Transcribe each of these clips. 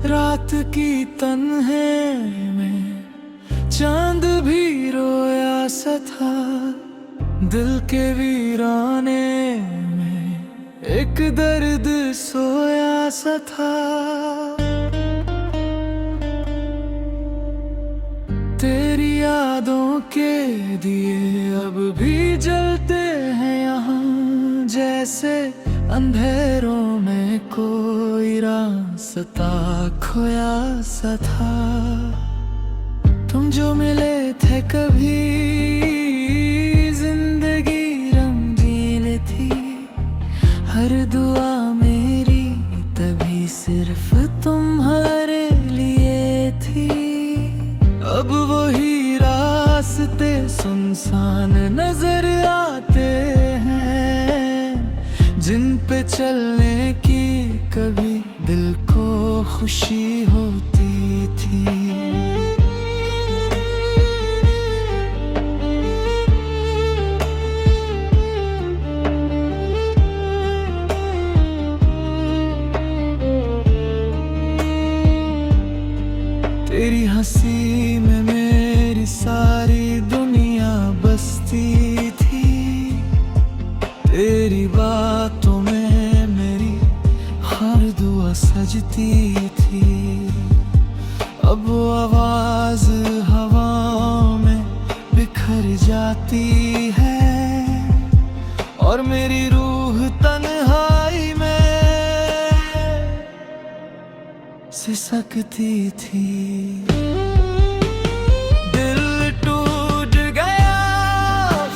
रात की तन्हे में चांद भी रोया सा था। दिल के वीराने में एक दर्द सोया सा था। तेरी यादों के दिए अब भी जलते हैं यहाँ, जैसे अंधेरों में कोई रास्ता खोया सा था। तुम जो मिले थे कभी, जिंदगी रंगीन थी। हर दुआ मेरी तभी सिर्फ तुम्हारे लिए थी। अब वही रास्ते सुनसान नजर आते हैं, जिन पे चलने की कभी दिल को खुशी होती थी। तेरी हंसी में मेरी सारी दुनिया बसती थी। तेरी बातों में मेरी हर दुआ सजती थी। अब वो आवाज हवाओं में बिखर जाती है, और मेरी रूह तन्हाई में सिसकती थी। दिल टूट गया,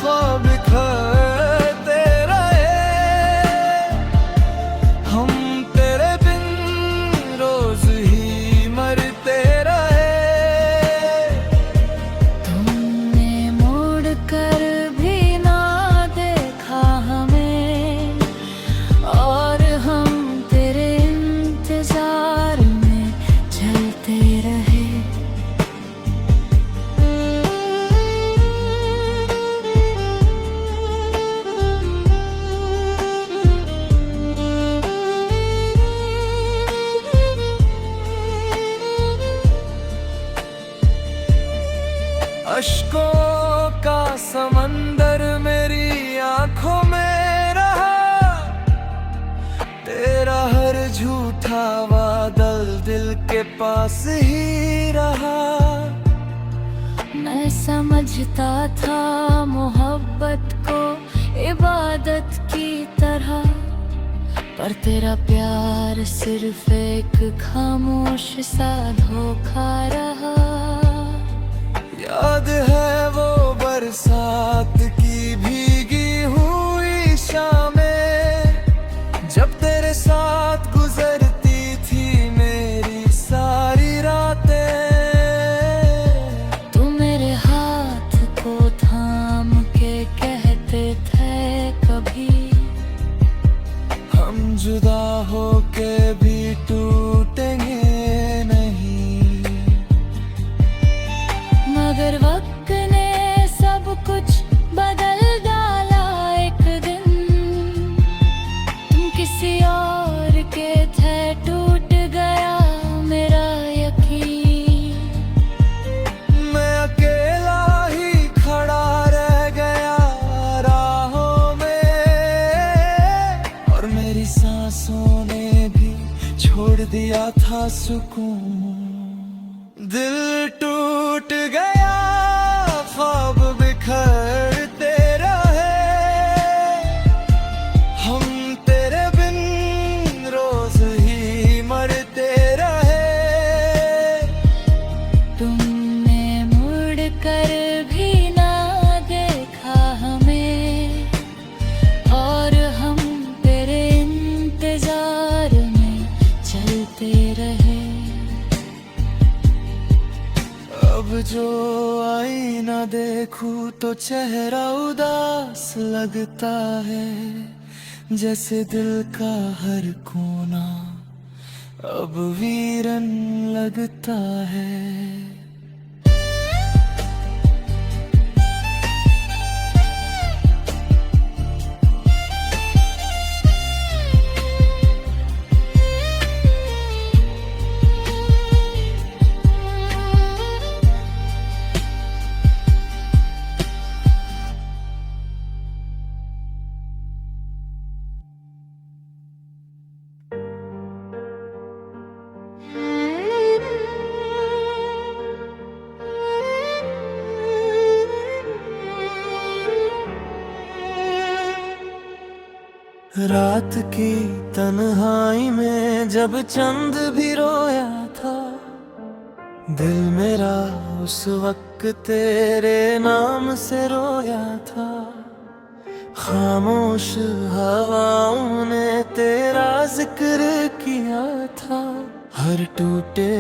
ख्वाब बिखरते रहे। हम तेरे बिन रोज ही मरते रहे। तुमने मुड़ कर भी ना देखा हमें, और हम तेरे इंतजार में चलते रहे। अश्कों का समंदर मेरी आंखों में रहा। तेरा हर झूठा बादल दिल के पास ही रहा। मैं समझता था मोहब्बत को इबादत की तरह, पर तेरा प्यार सिर्फ एक खामोश सा धोखा रहा। याद है वो बरसात की भीगी हुई शामें, जब तेरे साथ गुजरती थी मेरी सारी रातें। तू मेरे हाथ को थाम के कहते थे कभी, हम जुदा होके भी टूटेंगे नहीं। मगर वक्त ने सब कुछ बदल डाला एक दिन। तुम किसी और के थे, टूट गया मेरा यकीन। मैं अकेला ही खड़ा रह गया राहों में, और मेरी सांसों ने भी छोड़ दिया था सुकून। दिल टूट गया, ख्वाब बिखरते रहे। हम तेरे बिन रोज ही मरते रहे। तुमने मुड़ कर भी ना देखा हमें, और हम तेरे इंतजार में चलते रहे। अब जो आईना देखूं तो चेहरा उदास लगता है, जैसे दिल का हर कोना अब वीरन लगता है। रात की तन्हाई में जब चंद भी रोया था, दिल मेरा उस वक्त तेरे नाम से रोया था। खामोश हवाओं ने तेरा जिक्र किया था, हर टूटे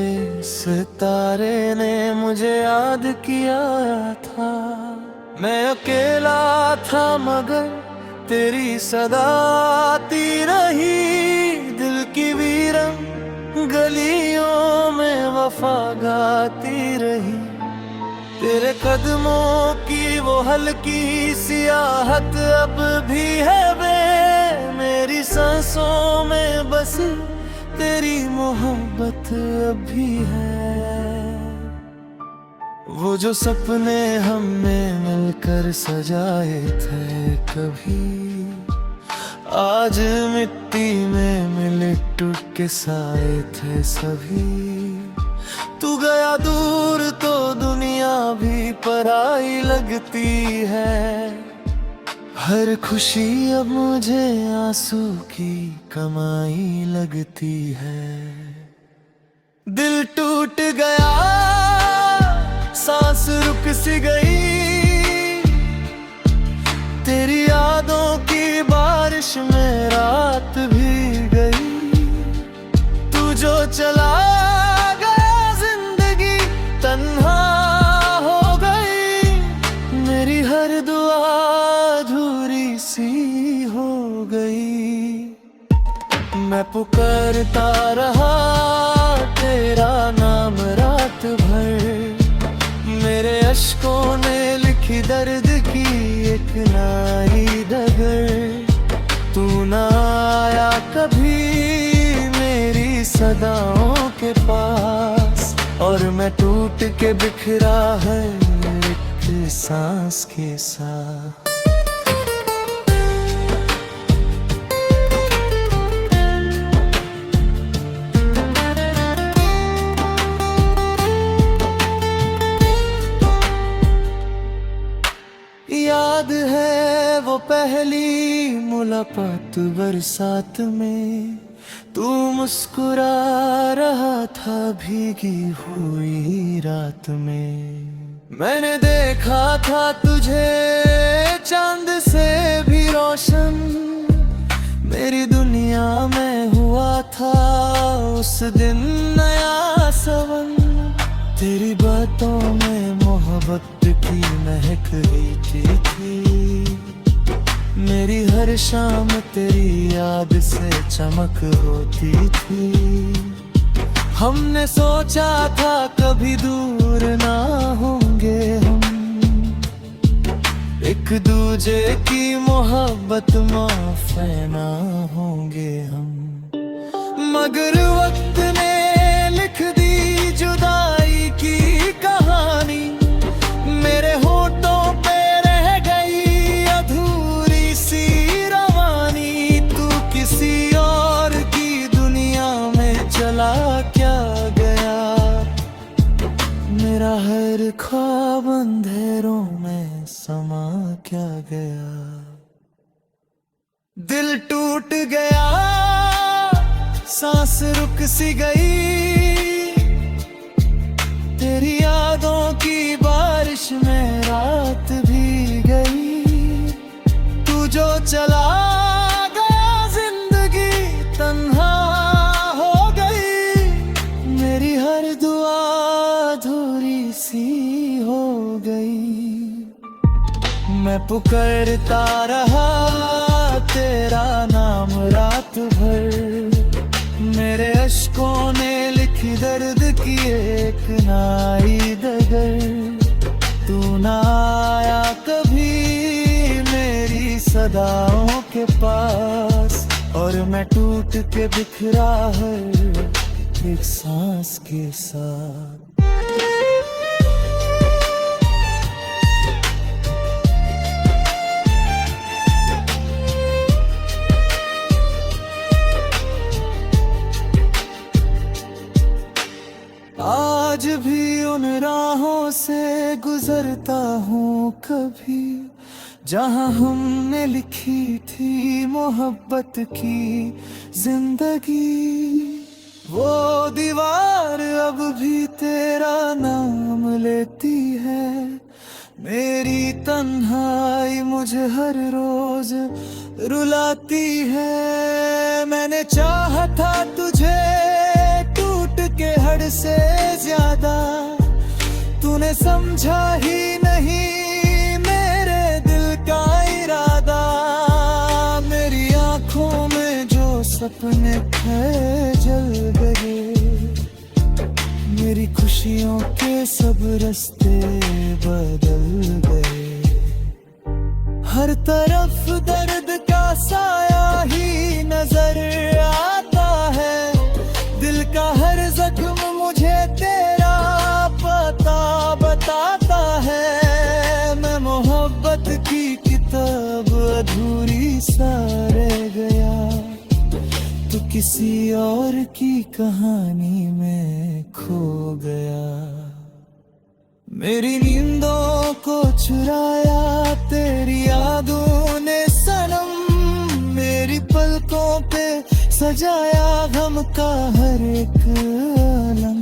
सितारे ने मुझे याद किया था। मैं अकेला था मगर तेरी सदा आती रही, दिल की वीरन गलियों में वफा गाती रही। तेरे कदमों की वो हल्की सियाहत अब भी है बे, मेरी सांसों में बसी तेरी मोहब्बत अब भी है। वो जो सपने हमने मिलकर सजाए थे कभी, आज मिट्टी में मिल टूट के साए थे सभी। तू गया दूर तो दुनिया भी पराई लगती है, हर खुशी अब मुझे आंसू की कमाई लगती है। दिल टूट गया, सांस रुक सी गई, तेरी यादों की बारिश में रात भी गई। तू जो चला गया जिंदगी तन्हा हो गई, मेरी हर दुआ अधूरी सी हो गई। मैं पुकारता रहा तेरा नाम रात भर, मेरे अश्कों ने लिखी दर्द की एक नई डगर। तू ना आया कभी मेरी सदाओं के पास, और मैं टूट के बिखरा है एक सांस के साथ। याद है वो पहली मुलाकात बरसात में, तू मुस्कुरा रहा था भीगी हुई रात में। मैंने देखा था तुझे चांद से भी रोशन, मेरी दुनिया में हुआ था उस दिन नया सवन। तेरी बातों में मोहब्बत की महक रहती थी, मेरी हर शाम तेरी याद से चमक होती थी। हमने सोचा था कभी दूर ना होंगे हम, एक दूजे की मोहब्बत माफ़ ना होंगे हम। मगर वक्त ने लिख दी जुदाई की कहानी, मेरे होठों पे रह गई अधूरी सी रवानी। तू किसी और की दुनिया में चला क्या गया, मेरा हर ख्वाब अंधेरों में समा क्या गया। दिल टूट गया, सांस रुक सी गई, तेरी यादों की बारिश में रात भी गई। तू जो चला गया जिंदगी तन्हा हो गई, मेरी हर दुआ अधूरी सी हो गई। मैं पुकारता रहा तेरा नाम रात भर, मेरे अश्कों ने लिखी दर्द की एक नई डगर। तू ना आया कभी मेरी सदाओं के पास, और मैं टूट के बिखरा हर एक सांस के साथ। आज भी उन राहों से गुजरता हूँ कभी, जहाँ हमने लिखी थी मोहब्बत की जिंदगी। वो दीवार अब भी तेरा नाम लेती है, मेरी तन्हाई मुझे हर रोज रुलाती है। मैंने चाहा था तुझे टूट के हद से ज्यादा, तूने समझा ही नहीं मेरे दिल का इरादा। मेरी आंखों में जो सपने थे जल गए, मेरी खुशियों के सब रास्ते बदल गए। हर तरफ दर्द का साया ही नजर आता है, दिल का हर जख्म मुझे तेरा पता बताता है। मैं मोहब्बत की किताब अधूरी सा रह गया, तू किसी और की कहानी में खो गया। मेरी नींदों को चुराया तेरी यादों ने सनम, मेरी पलकों पे सजाया गम का हर एक आलम।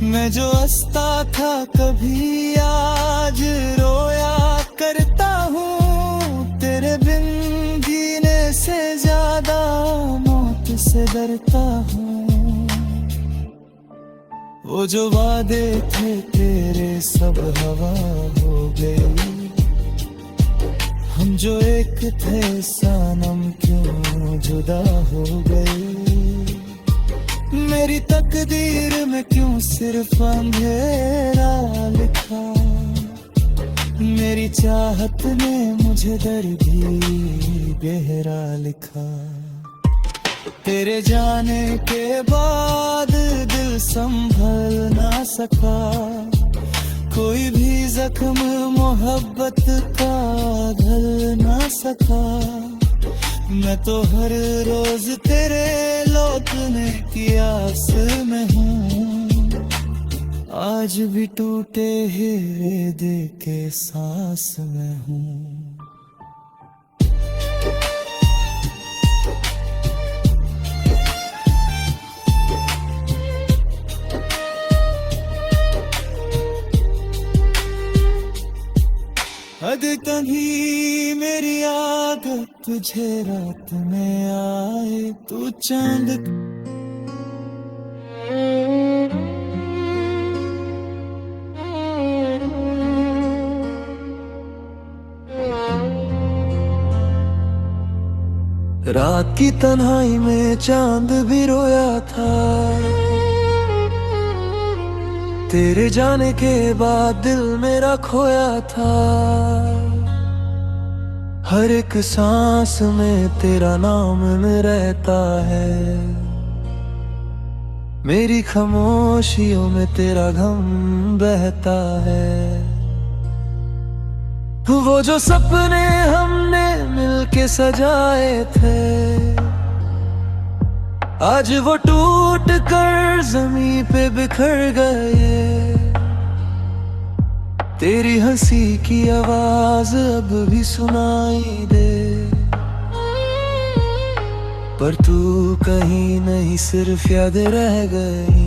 मैं जो हंसता था कभी आज रोया करता हूँ, तेरे बिन जीने से ज्यादा मौत से डरता हूँ। वो जो वादे थे तेरे सब हवा हो गए, हम जो एक थे सनम क्यों जुदा हो गए। मेरी तकदीर में क्यों सिर्फ अंधेरा लिखा, मेरी चाहत ने मुझे दर्द ही गहरा लिखा। तेरे जाने के बाद दिल संभल ना सका, कोई भी जख्म मोहब्बत का घल ना सका। मैं तो हर रोज तेरे लौटने की आस में हूँ, आज भी टूटे हीरे दे के सांस में हूँ। हद कभी मेरी आदत तुझे रात में आए, तू चांद रात की तन्हाई में चांद भी रोया था, तेरे जाने के बाद दिल मेरा खोया था। हर एक सांस में तेरा नाम में रहता है, मेरी खामोशियों में तेरा गम बहता है। वो जो सपने हमने मिलके सजाए थे, आज वो टूट कर जमीन पे बिखर गए। तेरी हंसी की आवाज अब भी सुनाई दे, पर तू कहीं नहीं सिर्फ याद रह गई।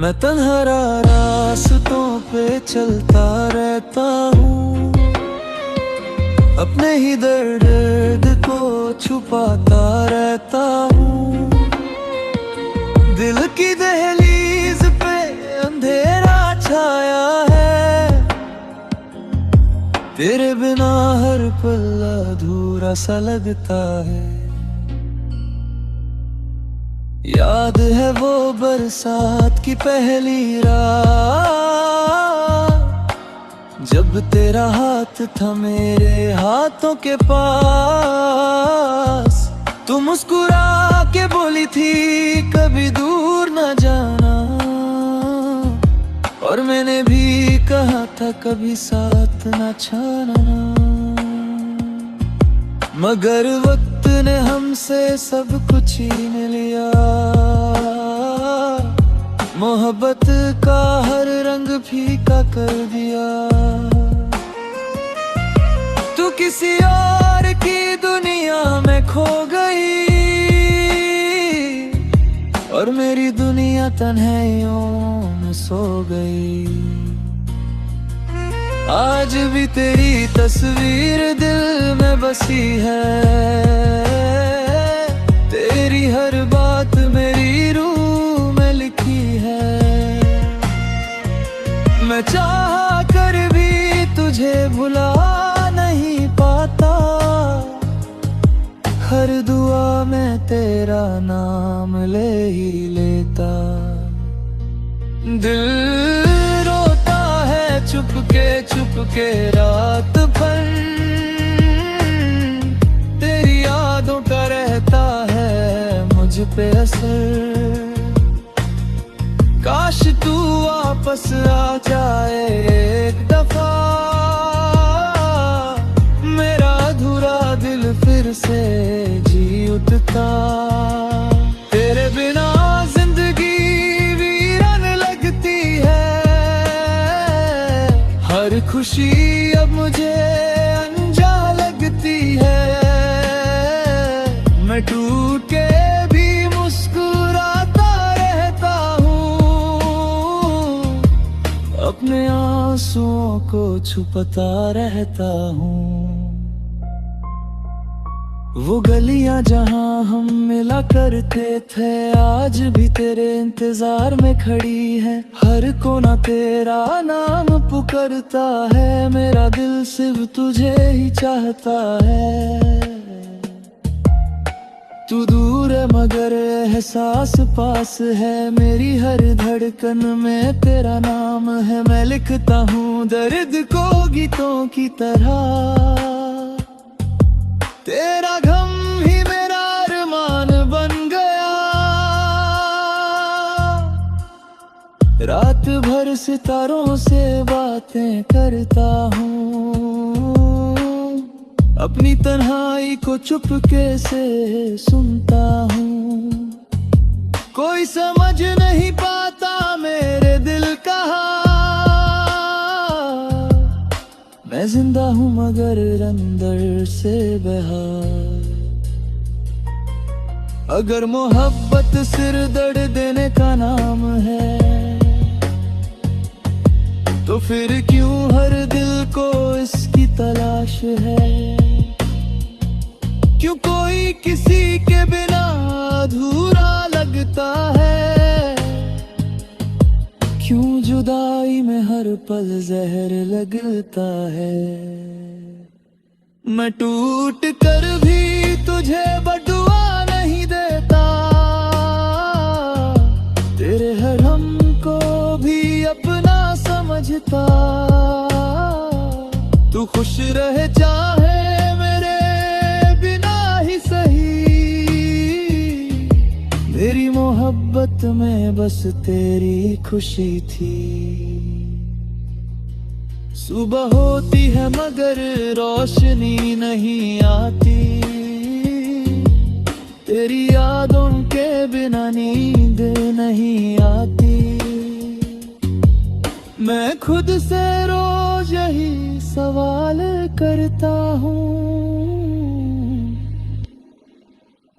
मैं तन्हा रास्तों पे चलता रहता हूँ, अपने ही दर्द को छुपाता रहता हूँ। दिल की दहलीज पे अंधेरा छाया है, तेरे बिना हर पल अधूरा सा लगता है। याद है वो बरसात की पहली रात, जब तेरा हाथ था मेरे हाथों के पास। तू मुस्कुरा के बोली थी कभी दूर न जाना, और मैंने भी कहा था कभी साथ न छोड़ना। मगर वक्त ने हमसे सब कुछ छीन लिया, मोहब्बत का हर रंग फीका कर दिया। तू किसी और की दुनिया में खो गई और मेरी दुनिया तन्हाइयों में सो गई। आज भी तेरी तस्वीर दिल में बसी है, तेरी हर बात मेरी रूह में लिखी है। मैं चाह कर भी तुझे भुला नहीं पाता, हर दुआ में तेरा नाम ले ही लेता। दिल रोता है चुपके रात भर, तेरी यादों का रहता है मुझ पे असर। काश तू वापस आ जाए एक दफा, मेरा अधूरा दिल फिर से जी उठता। तेरे बिना जिंदगी वीरान लगती है, हर खुशी अब मुझे अनजा लगती है। मैं टूट के भी मुस्कुराता रहता हूँ, अपने आंसुओं को छुपाता रहता हूँ। वो गलियां जहां हम मिला करते थे आज भी तेरे इंतजार में खड़ी है। हर कोना तेरा नाम पुकारता है, मेरा दिल सिर्फ तुझे ही चाहता है। तू दूर है मगर एहसास पास है, मेरी हर धड़कन में तेरा नाम है। मैं लिखता हूँ दर्द को गीतों की तरह, तेरा गम ही मेरा अरमान बन गया। रात भर सितारों से बातें करता हूँ, अपनी तन्हाई को चुपके से सुनता हूँ। कोई समझ नहीं पाता मेरे दिल का हाल, मैं जिंदा हूँ मगर अंदर से बेहाल। अगर मोहब्बत सिर दर्द देने का नाम है, तो फिर क्यों हर दिल को इसकी तलाश है। क्यों कोई किसी के बिना अधूरा लगता है, क्यों जुदाई में हर पल जहर लगता है। मैं टूट कर भी तुझे बदुआ नहीं देता, तेरे हर हम को भी अपना समझता। तू खुश रहे चाहे मेरे बिना ही सही, मेरी मोहब्बत में बस तेरी खुशी थी। सुबह होती है मगर रोशनी नहीं आती, तेरी यादों के बिना नींद नहीं आती। मैं खुद से रोज यही सवाल करता हूँ,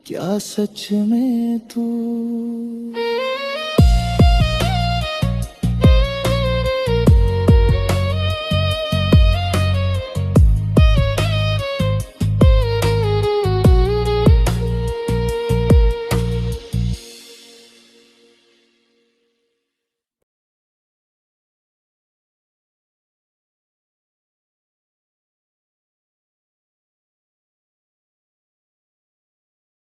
क्या सच में तू